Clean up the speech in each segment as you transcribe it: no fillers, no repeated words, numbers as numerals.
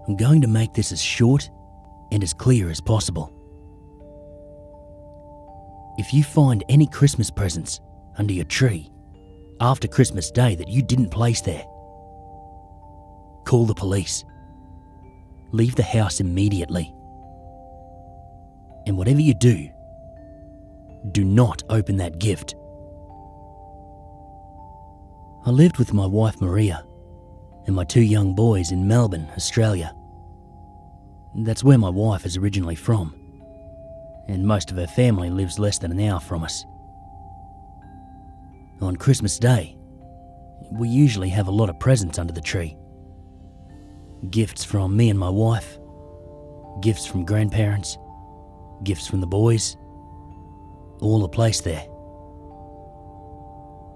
I'm going to make this as short and as clear as possible. If you find any Christmas presents under your tree after Christmas Day that you didn't place there, call the police. Leave the house immediately. And whatever you do not open that gift. I lived with my wife Maria and my 2 young boys in Melbourne, Australia. That's where my wife is originally from, and most of her family lives less than an hour from us. On Christmas Day, we usually have a lot of presents under the tree. Gifts from me and my wife, gifts from grandparents, gifts from the boys, all are placed there.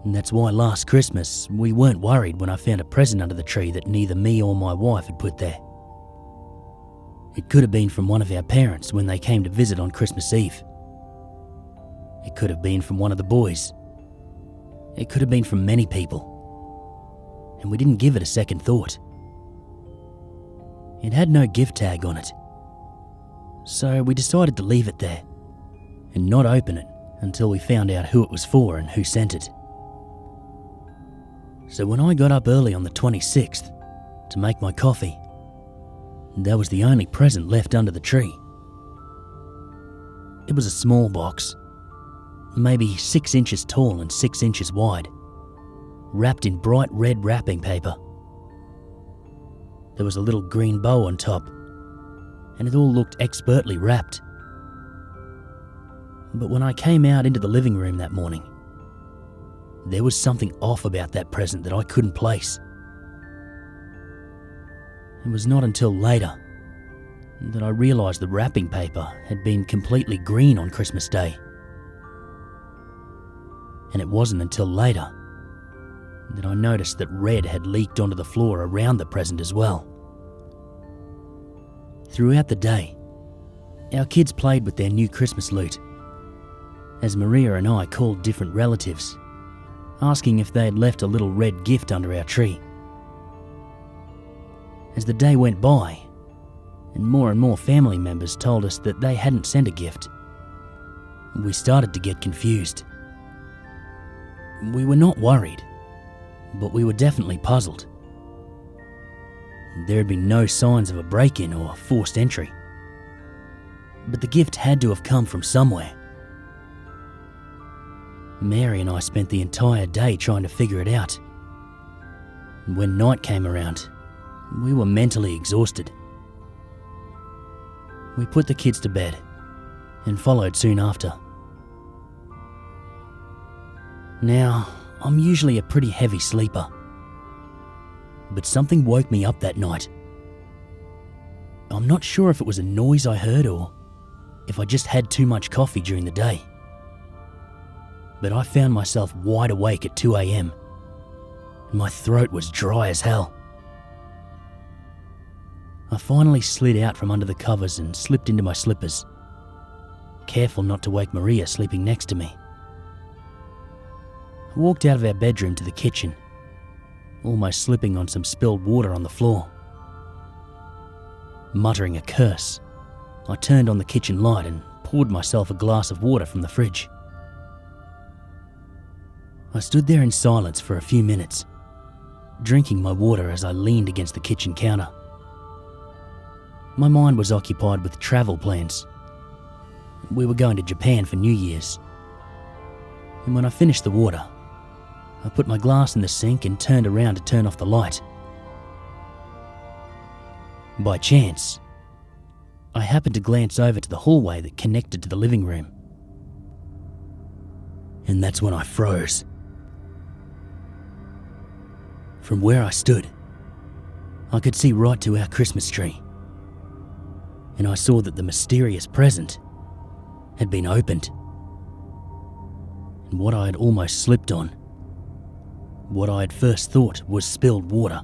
And that's why last Christmas we weren't worried when I found a present under the tree that neither me or my wife had put there. It could have been from one of our parents when they came to visit on Christmas Eve. It could have been from one of the boys. It could have been from many people. And we didn't give it a second thought. It had no gift tag on it. So we decided to leave it there and not open it until we found out who it was for and who sent it. So when I got up early on the 26th to make my coffee, that was the only present left under the tree. It was a small box, maybe 6 inches tall and 6 inches wide, wrapped in bright red wrapping paper. There was a little green bow on top, and it all looked expertly wrapped. But when I came out into the living room that morning, there was something off about that present that I couldn't place. It was not until later that I realised the wrapping paper had been completely green on Christmas Day. And it wasn't until later that I noticed that red had leaked onto the floor around the present as well. Throughout the day, our kids played with their new Christmas loot, as Maria and I called different relatives, asking if they had left a little red gift under our tree. As the day went by, and more family members told us that they hadn't sent a gift, we started to get confused. We were not worried, but we were definitely puzzled. There had been no signs of a break-in or forced entry, but the gift had to have come from somewhere. Mary and I spent the entire day trying to figure it out. And when night came around, we were mentally exhausted. We put the kids to bed and followed soon after. Now, I'm usually a pretty heavy sleeper, but something woke me up that night. I'm not sure if it was a noise I heard or if I just had too much coffee during the day, but I found myself wide awake at 2 a.m. and my throat was dry as hell. I finally slid out from under the covers and slipped into my slippers, careful not to wake Maria sleeping next to me. I walked out of our bedroom to the kitchen, almost slipping on some spilled water on the floor. Muttering a curse, I turned on the kitchen light and poured myself a glass of water from the fridge. I stood there in silence for a few minutes, drinking my water as I leaned against the kitchen counter. My mind was occupied with travel plans. We were going to Japan for New Year's. And when I finished the water, I put my glass in the sink and turned around to turn off the light. By chance, I happened to glance over to the hallway that connected to the living room. And that's when I froze. From where I stood, I could see right to our Christmas tree, and I saw that the mysterious present had been opened. And what I had almost slipped on, what I had first thought was spilled water,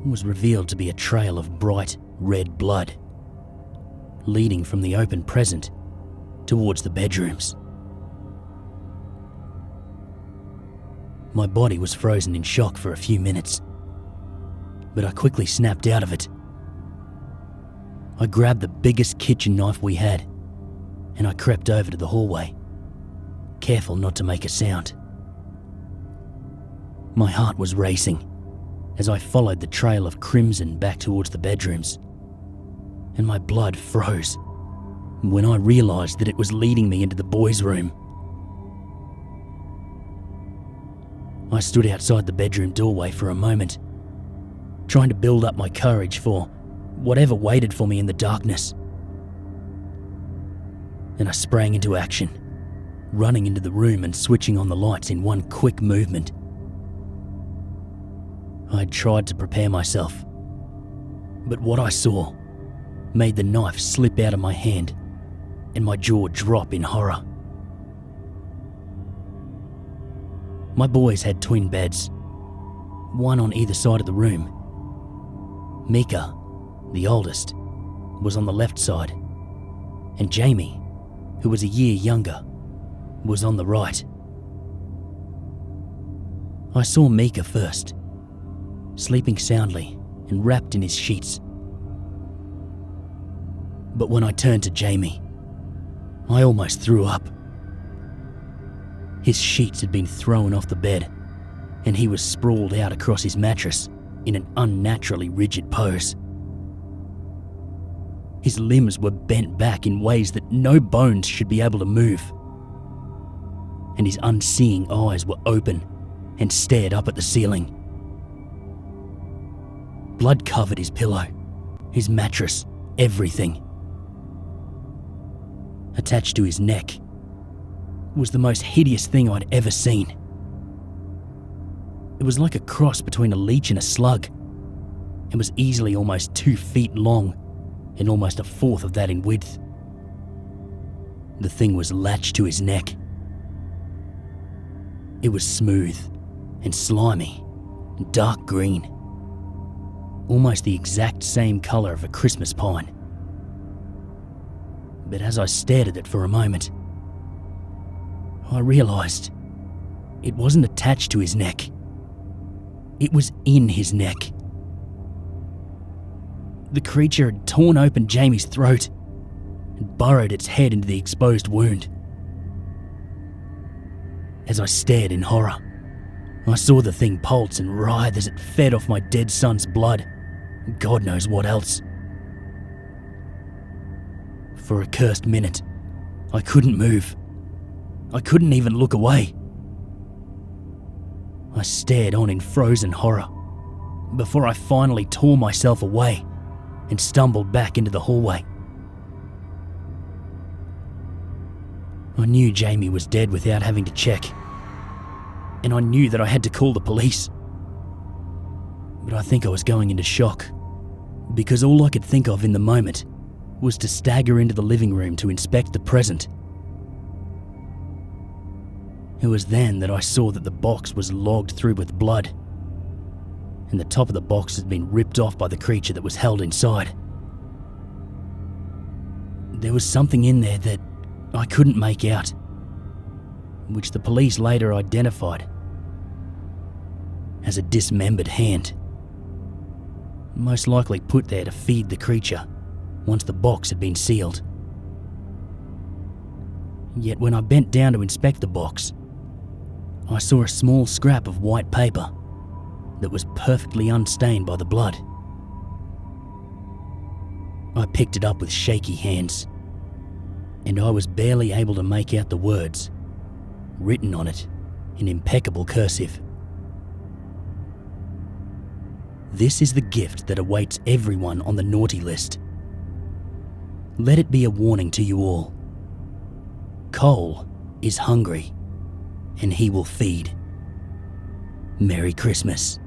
was revealed to be a trail of bright red blood, leading from the open present towards the bedrooms. My body was frozen in shock for a few minutes, but I quickly snapped out of it. I grabbed the biggest kitchen knife we had, and I crept over to the hallway, careful not to make a sound. My heart was racing as I followed the trail of crimson back towards the bedrooms, and my blood froze when I realised that it was leading me into the boys' room. I stood outside the bedroom doorway for a moment, trying to build up my courage for whatever waited for me in the darkness. Then I sprang into action, running into the room and switching on the lights in one quick movement. I had tried to prepare myself, but what I saw made the knife slip out of my hand and my jaw drop in horror. My boys had twin beds, one on either side of the room. Mika, the oldest, was on the left side, and Jamie, who was a year younger, was on the right. I saw Mika first, sleeping soundly and wrapped in his sheets. But when I turned to Jamie, I almost threw up. His sheets had been thrown off the bed, and he was sprawled out across his mattress in an unnaturally rigid pose. His limbs were bent back in ways that no bones should be able to move, and his unseeing eyes were open and stared up at the ceiling. Blood covered his pillow, his mattress, everything. Attached to his neck was the most hideous thing I'd ever seen. It was like a cross between a leech and a slug, and was easily almost 2 feet long and almost a fourth of that in width. The thing was latched to his neck. It was smooth and slimy and dark green, almost the exact same colour of a Christmas pine. But as I stared at it for a moment, I realised it wasn't attached to his neck. It was in his neck. The creature had torn open Jamie's throat and burrowed its head into the exposed wound. As I stared in horror, I saw the thing pulse and writhe as it fed off my dead son's blood, and God knows what else. For a cursed minute, I couldn't move. I couldn't even look away. I stared on in frozen horror before I finally tore myself away and stumbled back into the hallway. I knew Jamie was dead without having to check, and I knew that I had to call the police. But I think I was going into shock, because all I could think of in the moment was to stagger into the living room to inspect the present. It was then that I saw that the box was logged through with blood, and the top of the box had been ripped off by the creature that was held inside. There was something in there that I couldn't make out, which the police later identified as a dismembered hand, most likely put there to feed the creature once the box had been sealed. Yet when I bent down to inspect the box, I saw a small scrap of white paper that was perfectly unstained by the blood. I picked it up with shaky hands, and I was barely able to make out the words written on it in impeccable cursive. This is the gift that awaits everyone on the naughty list. Let it be a warning to you all. Cole is hungry, and he will feed. Merry Christmas.